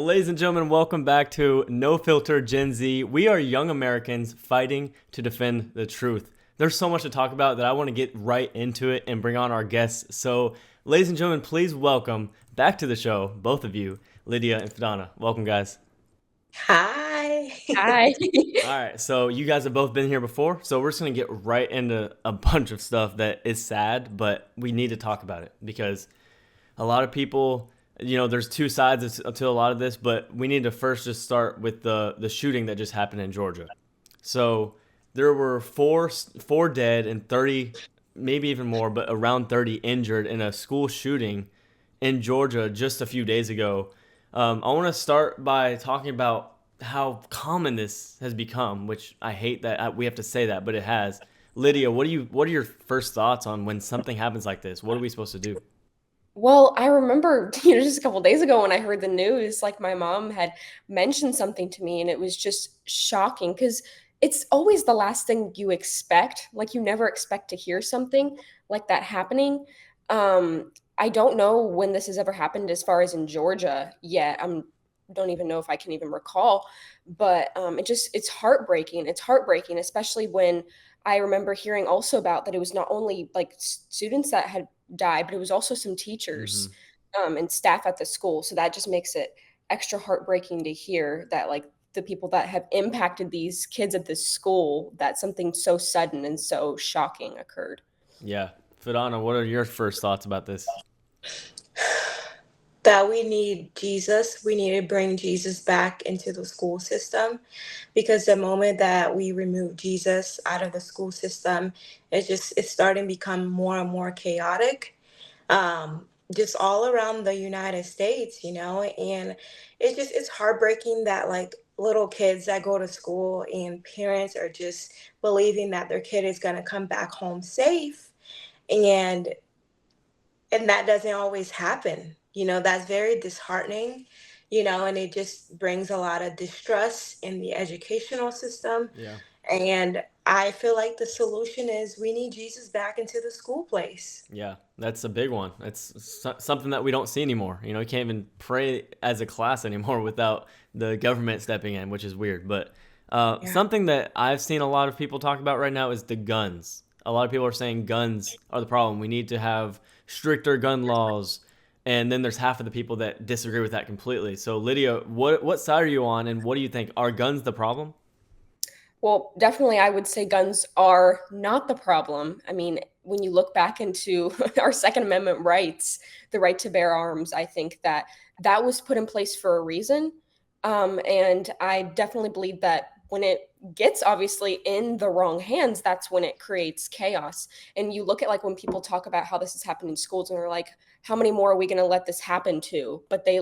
Well, ladies and gentlemen, welcome back to No Filter Gen Z. We are young Americans fighting to defend the truth. There's so much to talk about that I want to get right into it and bring on our guests. So, ladies and gentlemen, please welcome back to the show, both of you, Lydia and Fidana. Welcome, guys. Hi. Hi. All right, so you guys have both been here before, so we're just gonna get right into a bunch of stuff that is sad, but we need to talk about it because a lot of people, there's two sides to a lot of this, but we need to first just start with the shooting that just happened in Georgia. So there were four dead and 30, maybe even more, but around 30 injured in a school shooting in Georgia just a few days ago. I want to start by talking about how common this has become, which I hate that we have to say that, but it has. Lydia, what are your first thoughts on when something happens like this? What are we supposed to do? Well, I remember, just a couple days ago when I heard the news, like my mom had mentioned something to me and it was just shocking because it's always the last thing you expect. Like you never expect to hear something like that happening. I don't know when this has ever happened as far as in Georgia yet. Don't even know if I can even recall, but it's heartbreaking. It's heartbreaking, especially when I remember hearing also about that it was not only like students that had died, but it was also some teachers Hmm. and staff at the school. So that just makes it extra heartbreaking to hear that like the people that have impacted these kids at this school, that something so sudden and so shocking occurred. Yeah. Fidana, what are your first thoughts about this? That we need Jesus. We need to bring Jesus back into the school system because the moment that we remove Jesus out of the school system, it's starting to become more and more chaotic. Just all around the United States, and it's heartbreaking that like little kids that go to school and parents are just believing that their kid is gonna come back home safe and that doesn't always happen. That's very disheartening, and it just brings a lot of distrust in the educational system. Yeah. And I feel like the solution is we need Jesus back into the school place. Yeah, that's a big one. It's something that we don't see anymore. We can't even pray as a class anymore without the government stepping in, which is weird. But Yeah. something that I've seen a lot of people talk about right now is the guns. A lot of people are saying guns are the problem. We need to have stricter gun laws. And then there's half of the people that disagree with that completely. So Lydia, what side are you on, and what do you think? Are guns the problem? Well, definitely, I would say guns are not the problem. I mean, when you look back into our Second Amendment rights, the right to bear arms, I think that that was put in place for a reason. And I definitely believe that when it gets obviously in the wrong hands, that's when it creates chaos. And you look at like when people talk about how this has happened in schools and they're like, how many more are we going to let this happen to? But they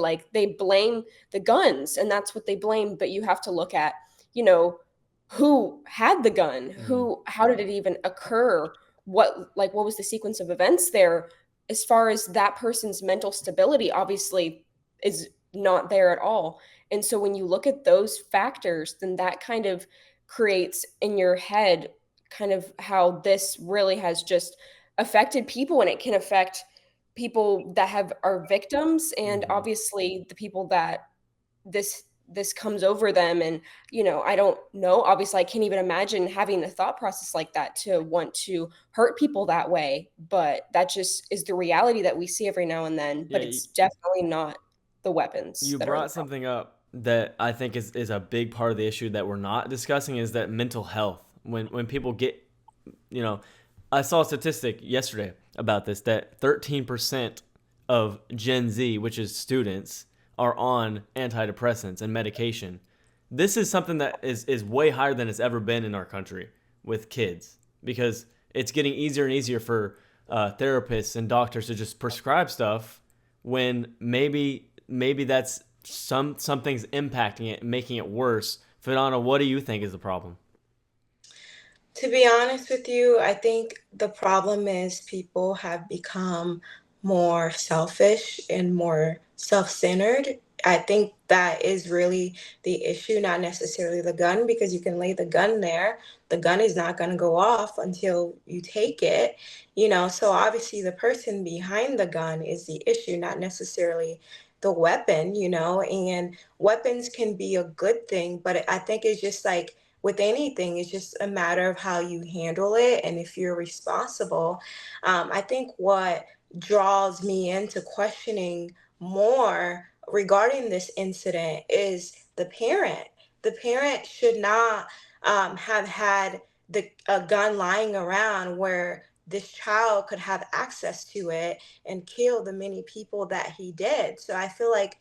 blame the guns and that's what they blame. But you have to look at, you know, who had the gun, Hmm. who how did it even occur, what was the sequence of events there, as far as that person's mental stability obviously is not there at all. And so when you look at those factors, then that kind of creates in your head kind of how this really has just affected people, and it can affect people that have are victims and Hmm. obviously the people that this comes over them. And I don't know, obviously I can't even imagine having a thought process like that to want to hurt people that way, but that just is the reality that we see every now and then. Yeah, But it's definitely not the weapons you that are the brought problem. something up that I think is a big part of the issue that we're not discussing is that mental health. When people get, you know, I saw a statistic yesterday about this that 13% of Gen Z, which is students, are on antidepressants and medication. This is something that is way higher than it's ever been in our country with kids because it's getting easier and easier for therapists and doctors to just prescribe stuff when maybe that's something's impacting it, making it worse. Fidana, what do you think is the problem? To be honest with you, I think the problem is people have become more selfish and more self-centered. I think that is really the issue, not necessarily the gun, because you can lay the gun there. The gun is not going to go off until you take it. So obviously the person behind the gun is the issue, not necessarily the weapon, and weapons can be a good thing, but I think it's just like with anything, it's just a matter of how you handle it and if you're responsible. I think what draws me into questioning more regarding this incident is the parent. The parent should not have had a gun lying around where this child could have access to it and kill the many people that he did. So I feel like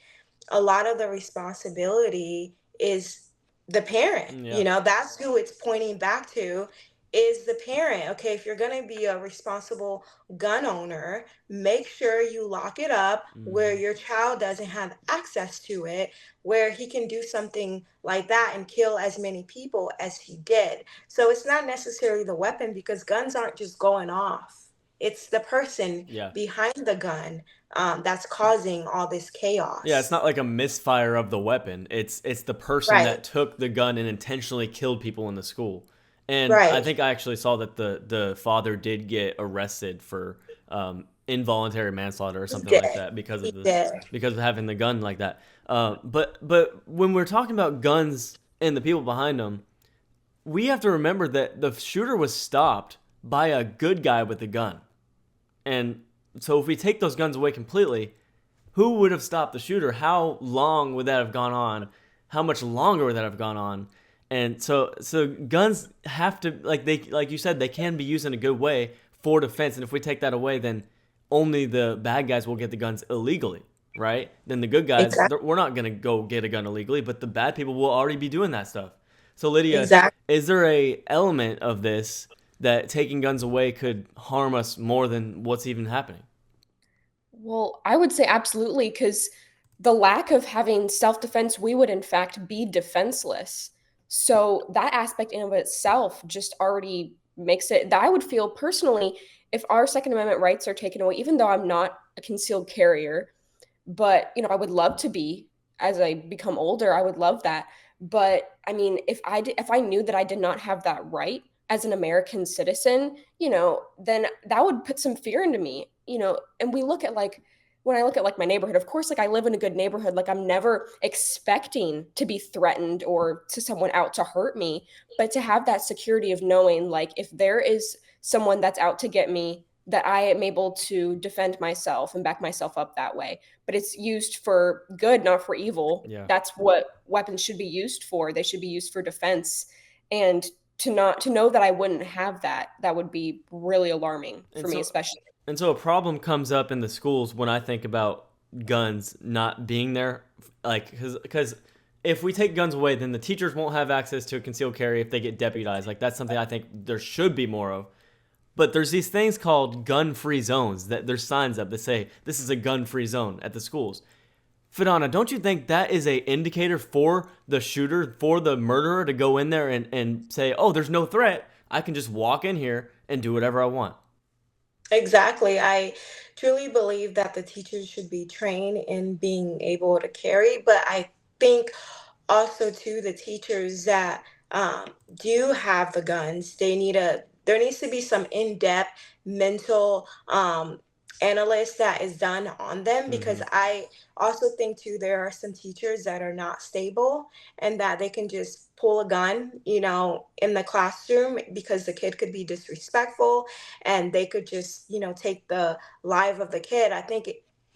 a lot of the responsibility is the parent. Yeah. That's who it's pointing back to, is the parent. Okay, if you're going to be a responsible gun owner, make sure you lock it up where Hmm. your child doesn't have access to it, where he can do something like that and kill as many people as he did. So it's not necessarily the weapon, because guns aren't just going off. It's the person Yeah. behind the gun, that's causing all this Yeah, it's chaos. not like a misfire of the weapon. It's the person Right, that took the gun and intentionally killed people in the school. And I right. think I actually saw that the father did get arrested for involuntary manslaughter or He something did. like that He did. because of having the gun like that. But when we're talking about guns and the people behind them, we have to remember that the shooter was stopped by a good guy with a gun. And so if we take those guns away completely, who would have stopped the shooter? How long would that have gone on? How much longer would that have gone on? And so guns have to, like you said, they can be used in a good way for defense. And if we take that away, then only the bad guys will get the guns illegally, right? Then the good guys, Exactly. we're not gonna go get a gun illegally, but the bad people will already be doing that stuff. So Lydia, Exactly. is there a element of this that taking guns away could harm us more than what's even happening? Well, I would say absolutely, because the lack of having self defense, we would in fact be defenseless. So that aspect in of itself just already makes it that I would feel personally, if our Second Amendment rights are taken away, even though I'm not a concealed carrier, but I would love to be as I become older. I would love that. But I mean, if I knew that I did not have that right as an American citizen, then that would put some fear into me. And we look at like when I look at like my neighborhood, of course, like I live in a good neighborhood. Like I'm never expecting to be threatened or to someone out to hurt me, but to have that security of knowing like if there is someone that's out to get me, that I am able to defend myself and back myself up that way. But it's used for good, not for evil. Yeah. That's what weapons should be used for. They should be used for defense. And to know that I wouldn't have that, that would be really alarming for And me, so especially. And so a problem comes up in the schools when I think about guns not being there, like because if we take guns away, then the teachers won't have access to a concealed carry if they get deputized. Like that's something I think there should be more of. But there's these things called gun-free zones that there's signs up that say this is a gun-free zone at the schools. Fidana, don't you think that is a indicator for the shooter, for the murderer to go in there and say, oh, there's no threat. I can just walk in here and do whatever I want. Exactly. I truly believe that the teachers should be trained in being able to carry, but I think also too the teachers that do have the guns, there needs to be some in-depth mental analysis that is done on them, Mm-hmm. because I also think too there are some teachers that are not stable and that they can just pull a gun, in the classroom because the kid could be disrespectful, and they could just, take the life of the kid. I think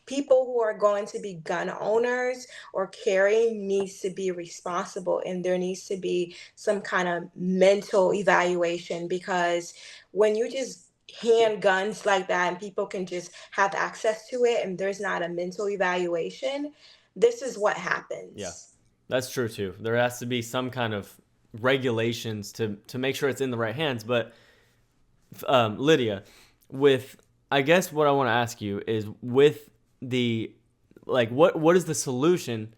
people who are going to be gun owners or carrying needs to be responsible, and there needs to be some kind of mental evaluation, because when you just hand guns like that and people can just have access to it and there's not a mental evaluation, this is what Yeah. happens. That's true too. There has to be some kind of regulations to make sure it's in the right hands. But Lydia, with I guess what I want to ask you is with the what is the solution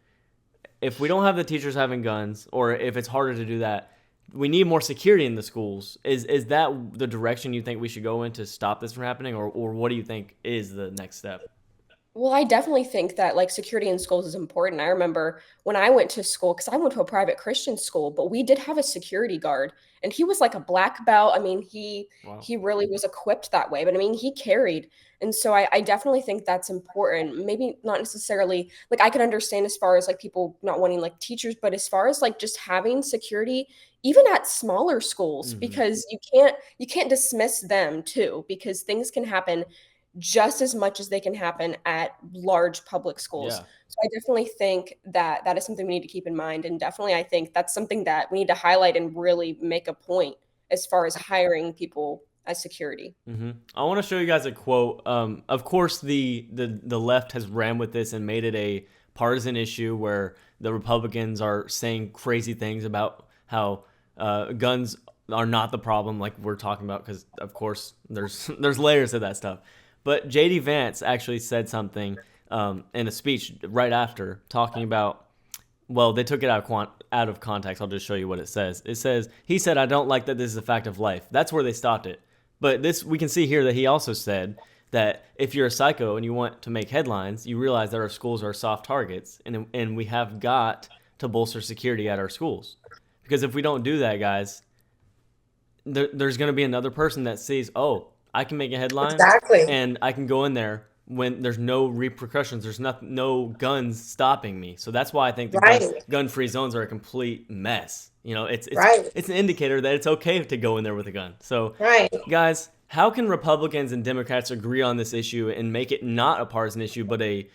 if we don't have the teachers having guns or if it's harder to do that? We need more security in the schools. Is that the direction you think we should go in to stop this from happening, or what do you think is the next step? Well, I definitely think that like security in schools is important. I remember when I went to school, because I went to a private Christian school, but we did have a security guard, and he was like a black belt. I mean, Wow. he really was equipped that way, but I mean, he carried. And so I definitely think that's important. Maybe not necessarily like I could understand as far as like people not wanting like teachers, but as far as like just having security, even at smaller schools, Hmm. because you can't dismiss them too, because things can happen just as much as they can happen at large public schools. Yeah. So I definitely think that that is something we need to keep in mind. And definitely, I think that's something that we need to highlight and really make a point as far as hiring people as security. I want to show you guys a quote. Of course, the left has ran with this and made it a partisan issue where the Republicans are saying crazy things about how guns are not the problem, like we're talking about, because of course there's layers of that stuff. But JD Vance actually said something in a speech right after talking about, well, they took it out of context. I'll just show you what it says. It says, he said, I don't like that this is a fact of life. That's where they stopped it. But this, we can see here that he also said that if you're a psycho and you want to make headlines, you realize that our schools are soft targets, and we have got to bolster security at our schools. Because if we don't do that, guys, there's going to be another person that sees, oh, I can make a headline Exactly. and I can go in there when there's no repercussions. There's no guns stopping me. So that's why I think the Right. gun free zones are a complete mess. Right. It's an indicator that it's okay to go in there with a gun. So, Right. guys, how can Republicans and Democrats agree on this issue and make it not a partisan issue, but a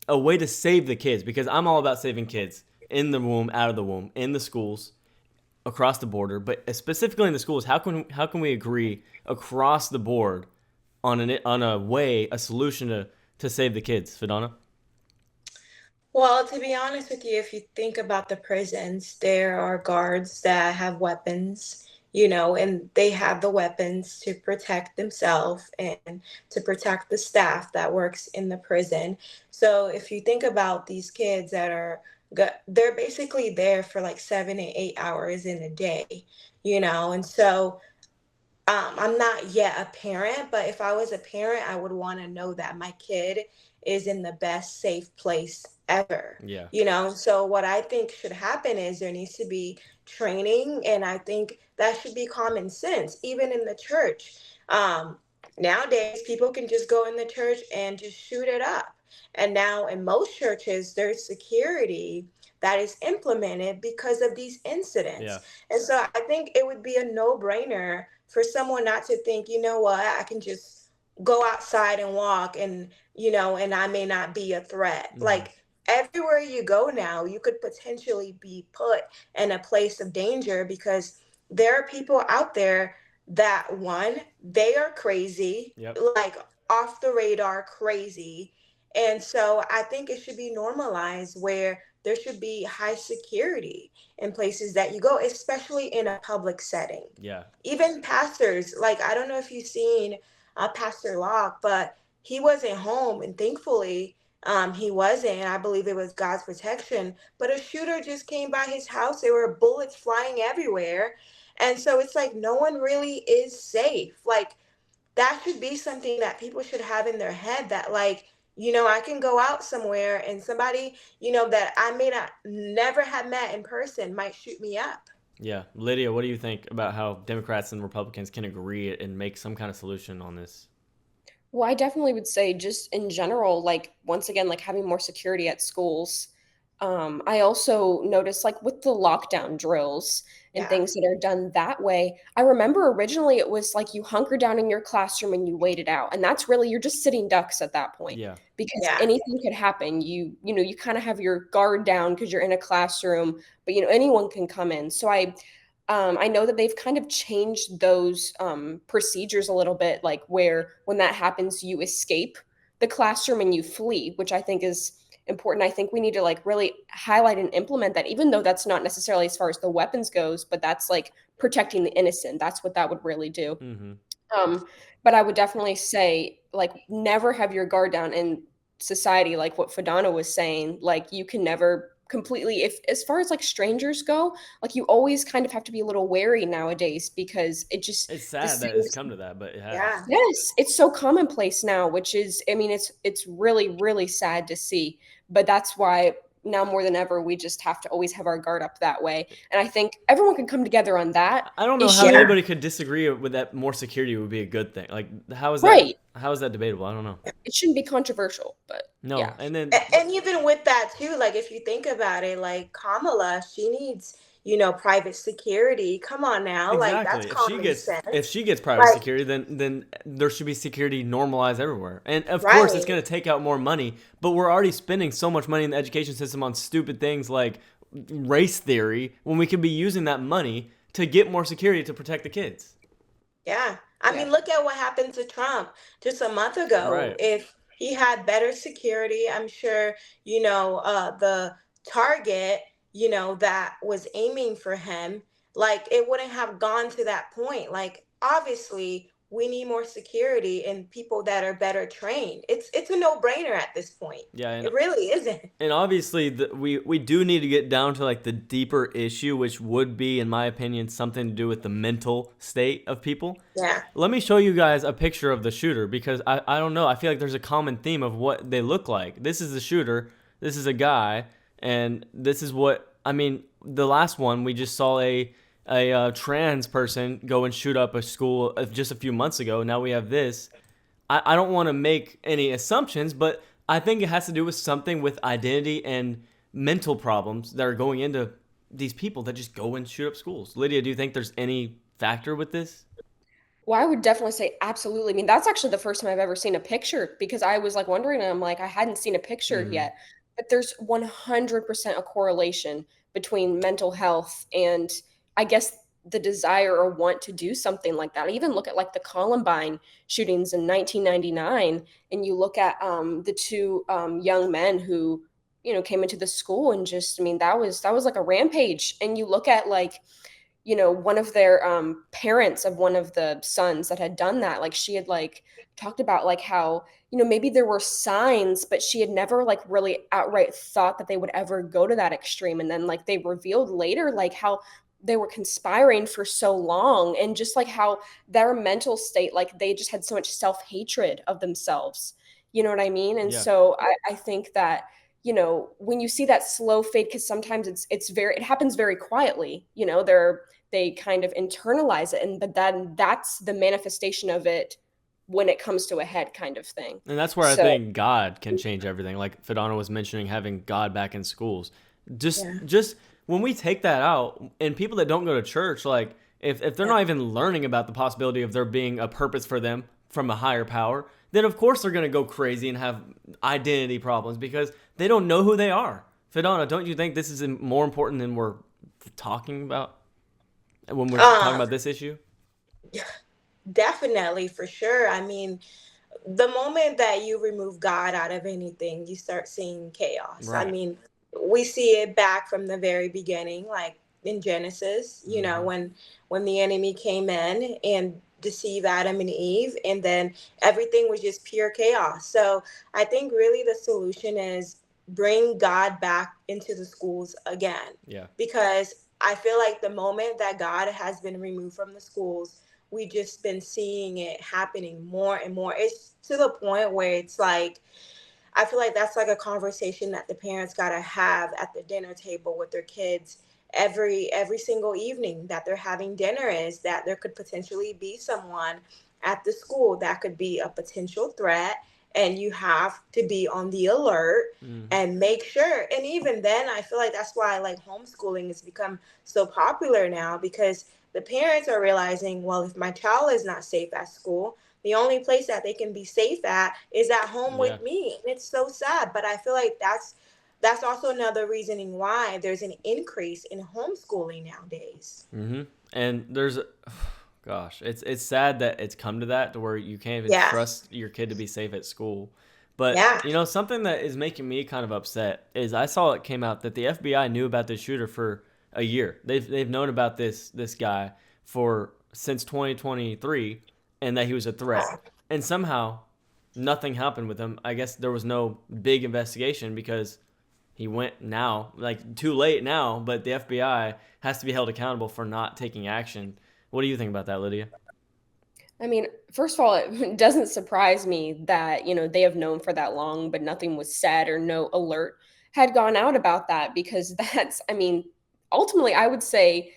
a way to save the kids? Because I'm all about saving kids in the womb, out of the womb, in the schools, across the border, but specifically in the schools. How can we agree across the board on a way, a solution to save the kids, Fidana? Well, to be honest with you, if you think about the prisons, there are guards that have weapons, and they have the weapons to protect themselves and to protect the staff that works in the prison. So if you think about these kids that they're basically there for like 7 and 8 hours in a day, and so I'm not yet a parent, but if I was a parent, I would want to know that my kid is in the best safe place ever. Yeah. So what I think should happen is there needs to be training, and I think that should be common sense, even in the church. Um, Nowadays, people can just go in the church and just shoot it up. And now in most churches, there's security that is implemented because of these Yeah. incidents. And so I think it would be a no-brainer for someone not to think, you know what, I can just go outside and walk and I may not be a threat. Hmm. Like everywhere you go now, you could potentially be put in a place of danger because there are people out there that one, they are crazy, Yep. like off the radar crazy. And so I think it should be normalized where there should be high security in places that you go, especially in a public setting. Yeah. Even pastors, like I don't know if you've seen Pastor Locke, but he wasn't home, and thankfully he wasn't. I believe it was God's protection. But a shooter just came by his house. There were bullets flying everywhere, and so it's like no one really is safe. Like that should be something that people should have in their head that like I can go out somewhere and somebody that I may not never have met in person might shoot me up. Yeah. Lydia, what do you think about how Democrats and Republicans can agree and make some kind of solution on this? Well, I definitely would say just in general, like once again, like having more security at schools. I also noticed like with the lockdown drills and Yeah. things that are done that way. I remember originally it was like you hunker down in your classroom and you wait it out. And that's really you're just sitting ducks at that point Yeah. because Yeah. anything could happen. You kind of have your guard down because you're in a classroom, but anyone can come in. So I know that they've kind of changed those procedures a little bit, like where when that happens, you escape the classroom and you flee, which I think is important. I think we need to like really highlight and implement that, even though that's not necessarily as far as the weapons goes, but that's like protecting the innocent. That's what that would really do. Hmm. Um, but I would definitely say, like, never have your guard down in society, like what Fadana was saying. Like, you can never completely, if as far as like strangers go, like you always kind of have to be a little wary nowadays because it just It's the sad that it's same. come to that, but it has. Yeah. Yes, it's so commonplace now, which is, I mean, it's really, really sad to see. But that's why now more than ever, we just have to always have our guard up that way. And I think everyone can come together on that I don't know how issue. Yeah. anybody could disagree with that. More security would be a good thing. Like, how is that? Right. How is that debatable? I don't know. It shouldn't be controversial, but No, yeah. and then And even with that too, like if you think about it, like Kamala, she needs, private security. Come on now, like that's exactly, common if sense. she gets private Like, security, then there should be security normalized everywhere. And of course, it's right. going to take out more money. But we're already spending so much money in the education system on stupid things like race theory when we could be using that money to get more security to protect the kids. Yeah. I Yeah. mean, look at what happened to Trump just a month ago. Right. If he had better security, I'm sure, the target, that was aiming for him, like it wouldn't have gone to that point. Like, obviously, we need more security and people that are better trained. It's a no-brainer at this point. Yeah, and It really isn't. and obviously we do need to get down to like the deeper issue, which would be, in my opinion, something to do with the mental state of people. Yeah. Let me show you guys a picture of the shooter because I don't know. I feel like there's a common theme of what they look like. This is the shooter. This is a guy, and this is what I mean. The last one we just saw a trans person go and shoot up a school just a few months ago. Now we have this. I don't want to make any assumptions, but I think it has to do with something with identity and mental problems that are going into these people that just go and shoot up schools. Lydia, do you think there's any factor with this? Well, I would definitely say absolutely. I mean, that's actually the first time I've ever seen a picture because I was like wondering, and I'm like, I hadn't seen a picture Mm-hmm. yet. But there's 100% a correlation between mental health and I guess the desire or want to do something like that. I even look at like the Columbine shootings in 1999, and you look at the two young men who, came into the school and just, I mean, that was like a rampage. And you look at like, one of their parents of one of the sons that had done that, like she had like talked about like how, maybe there were signs, but she had never like really outright thought that they would ever go to that extreme. And then like they revealed later like how they were conspiring for so long, and just like how their mental state, like they just had so much self-hatred of themselves. You know what I mean? And Yeah. so I think that, when you see that slow fade, because sometimes it happens very quietly, they kind of internalize it, and but then that's the manifestation of it when it comes to a head kind of thing. And that's where I So think God can change everything. Like Fidana was mentioning having God back in schools. Just Yeah. just when we take that out and people that don't go to church, like if they're not even learning about the possibility of there being a purpose for them from a higher power, then of course they're gonna go crazy and have identity problems because they don't know who they are. Fidana, don't you think this is more important than we're talking about when we're talking Um, about this issue? Definitely, for sure. I mean, the moment that you remove God out of anything, you start seeing chaos. I Right. mean, we see it back from the very beginning, like in Genesis, Hmm. when the enemy came in and deceived Adam and Eve, and then everything was just pure chaos. So I think really the solution is bring God back into the schools again, Yeah. because I feel like the moment that God has been removed from the schools, we just been seeing it happening more and more. It's to the point where it's like I feel like that's like a conversation that the parents got to have at the dinner table with their kids every single evening that they're having dinner, is that there could potentially be someone at the school that could be a potential threat, and you have to be on the alert Hmm. and make sure. And even then, I feel like that's why like homeschooling has become so popular now, because the parents are realizing, well, if my child is not safe at school, the only place that they can be safe at is at home Yeah. with me. And it's so sad, but I feel like that's also another reasoning why there's an increase in homeschooling nowadays. Hmm. And there's, gosh, it's sad that it's come to that to where you can't even Yeah. trust your kid to be safe at school. But Yeah. something that is making me kind of upset is I saw it came out that the FBI knew about this shooter for a year. They've known about this guy for since 2023, and that he was a threat. And somehow nothing happened with him. I guess there was no big investigation because he went now, like too late now, but the FBI has to be held accountable for not taking action. What do you think about that, Lydia? I mean, first of all, it doesn't surprise me that, they have known for that long, but nothing was said or no alert had gone out about that because ultimately, I would say,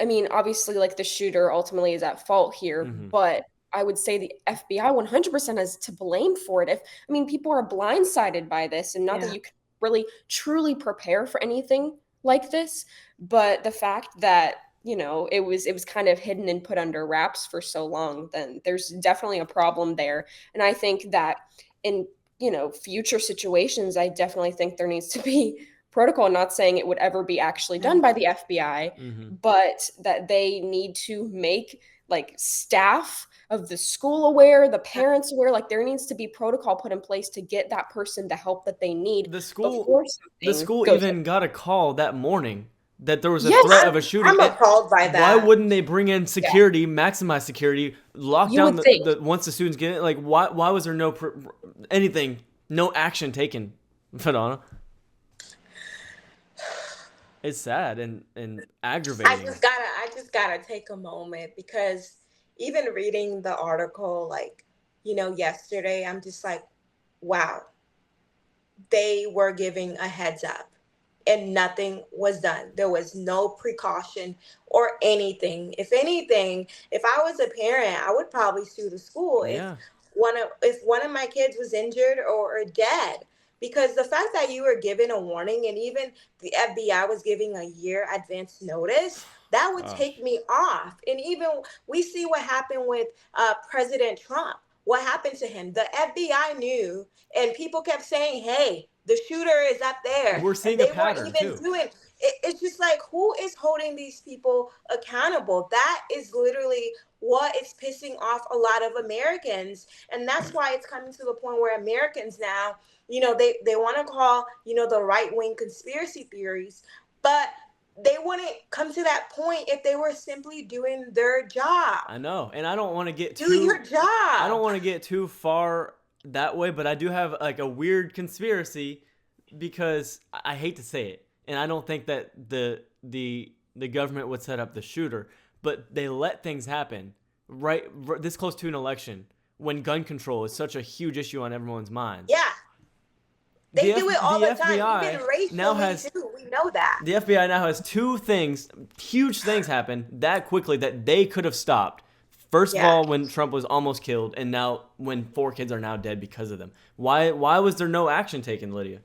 obviously, like the shooter ultimately is at fault here, Mm-hmm. but I would say the FBI 100% is to blame for it. People are blindsided by this, and not that Yeah. you can really truly prepare for anything like this, but the fact that it was kind of hidden and put under wraps for so long, then there's definitely a problem there. And I think that in future situations, I definitely think there needs to be protocol. Not saying it would ever be actually done by the FBI, Mm-hmm. but that they need to make like staff of the school aware, the parents aware. Like there needs to be protocol put in place to get that person the help that they need The before something school goes. even got a call that morning that there was a Yes, threat of a shooting. I'm appalled by Why that. wouldn't they bring in security, maximize security, lock you down would think. the once the students get it? Like, why was there no anything, no action taken, Fadana? It's sad and I aggravating. just gotta take a moment because even reading the article, like, yesterday, I'm just like, wow, they were giving a heads up and nothing was done. There was no precaution or anything. If anything, if I was a parent, I would probably sue the school Yeah. if one of my kids was injured or dead. Because the fact that you were given a warning and even the FBI was giving a year advance notice, that would Gosh. take me off. And even we see what happened with President Trump. What happened to him? The FBI knew, and people kept saying, "Hey, the shooter is up there," We're and seeing a they weren't pattern even too. doing. It's just like, who is holding these people accountable? That is literally what is pissing off a lot of Americans, and that's why it's coming to the point where Americans now, they want to call, the right wing conspiracy theories, but they wouldn't come to that point if they were simply doing their job. I know, and I don't want to get Do your too. I job. don't want to get too far that way, but I do have like a weird conspiracy because I hate to say it, and I don't think that the government would set up the shooter, but they let things happen right this close to an election when gun control is such a huge issue on everyone's minds. Yeah, they do it all The the time, even FBI now racially has too. We know that. the FBI now has two things, huge things happen that quickly that they could have stopped. First of Yeah. all, when Trump was almost killed, and now when 4 kids are now dead because of them. Why was there no action taken, Lydia?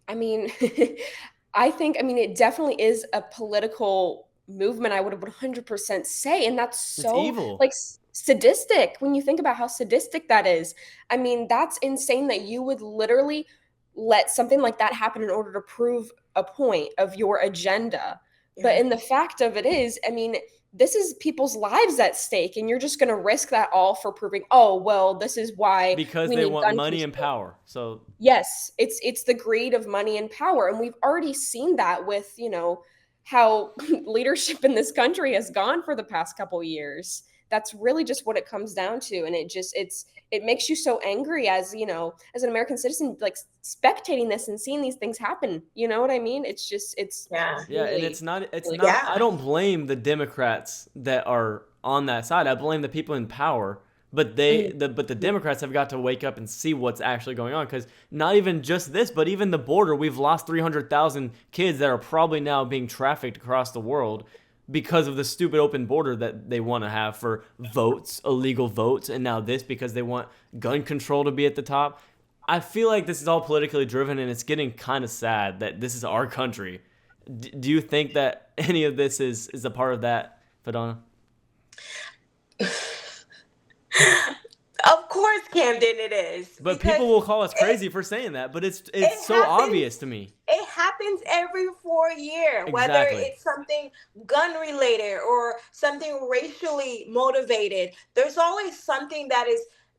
I mean, it definitely is a political movement, I would 100% say. And that's It's so evil. like sadistic when you think about how sadistic that is. That's insane that you would literally let something like that happen in order to prove a point of your agenda. But Yeah. in the fact of it is, this is people's lives at stake, and you're just going to risk that all for proving, oh, well, this is why Because we they need want gun money and control. power. So Yes, it's the greed of money and power, and we've already seen that with, how leadership in this country has gone for the past couple years. That's really just what it comes down to, and it makes you so angry as, as an American citizen, like spectating this and seeing these things happen. You know what I mean? It's Yeah. yeah, and really, it's really not. bad. I Yeah. don't blame the Democrats that are on that side. I blame the people in power. But the Democrats have got to wake up and see what's actually going on, because not even just this, but even the border, we've lost 300,000 kids that are probably now being trafficked across the world because of the stupid open border that they want to have for votes, illegal votes, and now this because they want gun control to be at the top. I feel like this is all politically driven, and it's getting kind of sad that this is our country. Do you think that any of this is a part of that, Fadana? Of course, Camden, it is But because people will call us it crazy for saying that, but it's it so happens. obvious to me. It happens every 4 year, whether Exactly. it's something gun related or something racially motivated. There's always something that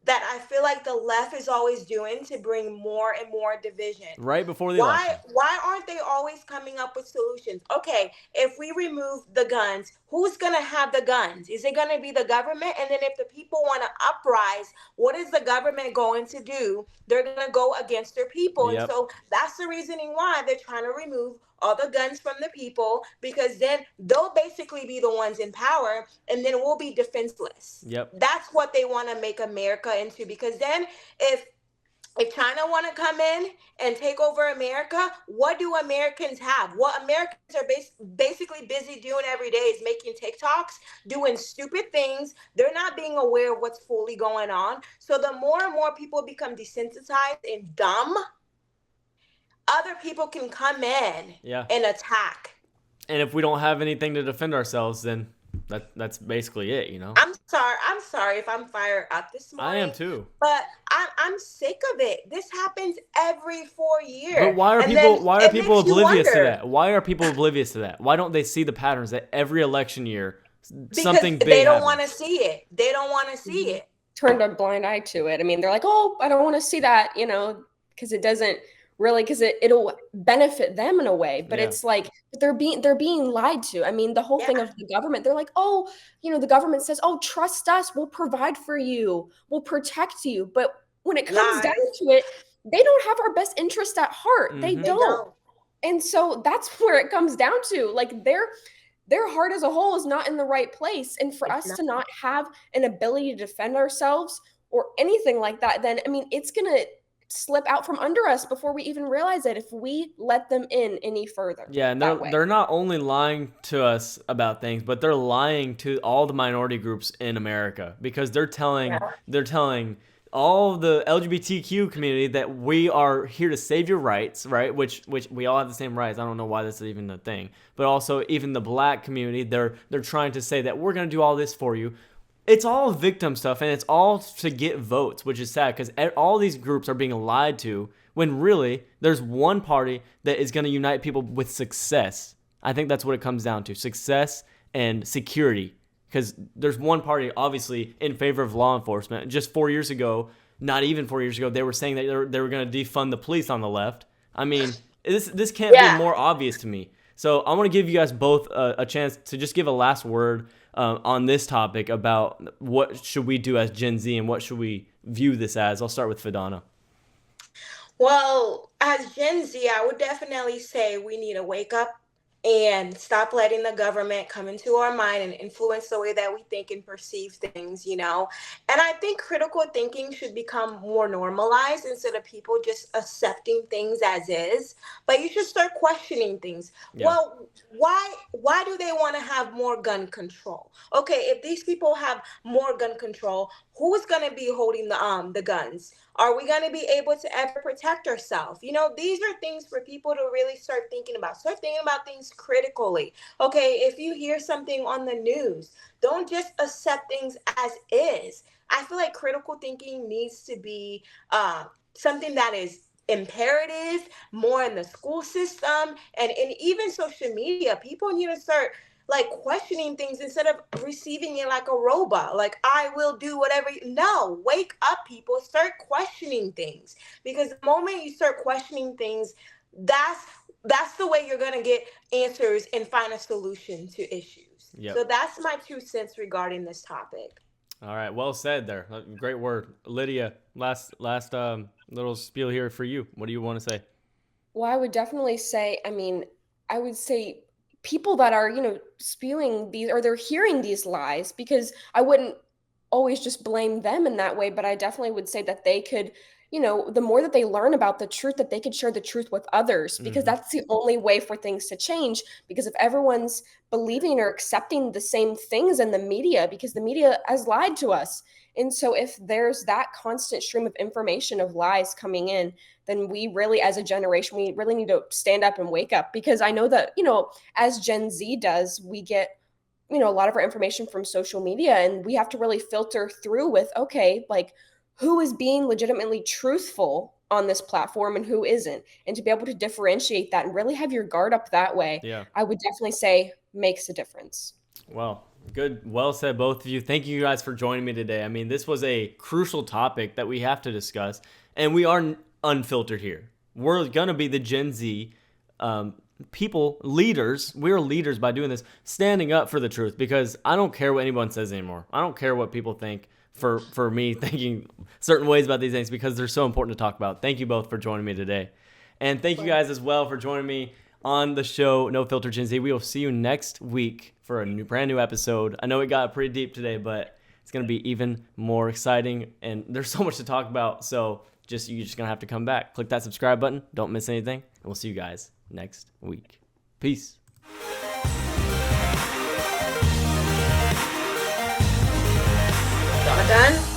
I feel like the left is always doing to bring more and more division. Right before the election. Why aren't they always coming up with solutions? Okay, if we remove the guns, who's going to have the guns? Is it going to be the government? And then if the people want to uprise, what is the government going to do? They're going to go against their people. And Yep. so that's the reasoning why they're trying to remove all the guns from the people, because then they'll basically be the ones in power and then we'll be defenseless. Yep. That's what they want to make America into, because then if China want to come in and take over America, what do Americans have? What Americans are basically busy doing every day is making TikToks, doing stupid things. They're not being aware of what's fully going on. So the more and more people become desensitized and dumb, other people can come in Yeah. and attack. And if we don't have anything to defend ourselves, then that's basically it, you know? I'm sorry if I'm fired up this morning. I am too. But I'm sick of it. This happens every 4 years. But why are And people then why are it people makes you oblivious to wonder. that? Why are people oblivious to that? Why don't they see the patterns that every election year Because something big they don't happens? want to see it. They don't want to see it. Turned a blind eye to it. I mean, they're like, oh, I don't want to see that, you know, because it doesn't really, because it'll benefit them in a way. But Yeah. it's like they're being lied to. I mean, the whole thing of the government, they're like, oh, you know, the government says, oh, trust us, we'll provide for you, we'll protect you. But when it comes down Lies. to it, they don't have our best interest at heart. They Mhm. They don't. don't. And so that's where it comes down to. Like their heart as a whole is not in the right place. And for It's us to not have an ability to defend ourselves or anything like that, then I mean, it's gonna slip out from under us before we even realize it if we let them in any further. Yeah, and that way. they're not only lying to us about things, but they're lying to all the minority groups in America, because they're telling all the LGBTQ community that we are here to save your rights, right? Which we all have the same rights. I don't know why this is even a thing. But also even the black community, they're trying to say that we're going to do all this for you. It's all victim stuff, and it's all to get votes, which is sad because all these groups are being lied to when really there's one party that is going to unite people with success. I think that's what it comes down to, success and security, because there's one party obviously in favor of law enforcement. Just 4 years ago, not even 4 years ago, they were saying that they were going to defund the police on the left. I mean, this can't be more obvious to me. So I want to give you guys both a chance to just give a last word on this topic about what should we do as Gen Z and what should we view this as. I'll start with Fidana. Well, as Gen Z, I would definitely say we need to wake up and stop letting the government come into our mind and influence the way that we think and perceive things, you know? And I think critical thinking should become more normalized instead of people just accepting things as is. But you should start questioning things. Yeah. Well, why do they want to have more gun control? Okay, if these people have more gun control, who's going to be holding the guns? Are we going to be able to ever protect ourselves? You know, these are things for people to really start thinking about. Start thinking about things critically. Okay, if you hear something on the news, don't just accept things as is. I feel like critical thinking needs to be something that is imperative, more in the school system and even social media. People need to start like questioning things instead of receiving it like a robot. Like, I will do whatever. No, wake up, people. Start questioning things, because the moment you start questioning things, that's the way you're going to get answers and find a solution to issues. Yep. So that's my 2 cents regarding this topic. All right, well said there. Great word. Lydia, last little spiel here for you. What do you want to say? Well, I would definitely say, I would say people that are, spewing these, or they're hearing these lies, because I wouldn't always just blame them in that way, but I definitely would say that they could, the more that they learn about the truth, that they could share the truth with others, because that's the only way for things to change. Because if everyone's believing or accepting the same things in the media, because the media has lied to us. And so if there's that constant stream of information of lies coming in, then we really, as a generation, we really need to stand up and wake up. Because I know that, as Gen Z does, we get, a lot of our information from social media, and we have to really filter through with, okay, like, who is being legitimately truthful on this platform and who isn't, and to be able to differentiate that and really have your guard up that way. Yeah. I would definitely say makes a difference. Well, good. Well said, both of you. Thank you guys for joining me today. I mean, this was a crucial topic that we have to discuss, and we are unfiltered here. We're going to be the Gen Z people, leaders, we're leaders by doing this, standing up for the truth, because I don't care what anyone says anymore. I don't care what people think for me thinking certain ways about these things, because they're so important to talk about. Thank you both for joining me today. And thank you guys as well for joining me on the show, No Filter Gen Z. We will see you next week for a brand new episode. I know it got pretty deep today, but it's going to be even more exciting, and there's so much to talk about. So you're just going to have to come back. Click that subscribe button. Don't miss anything. And we'll see you guys next week. Peace. All done?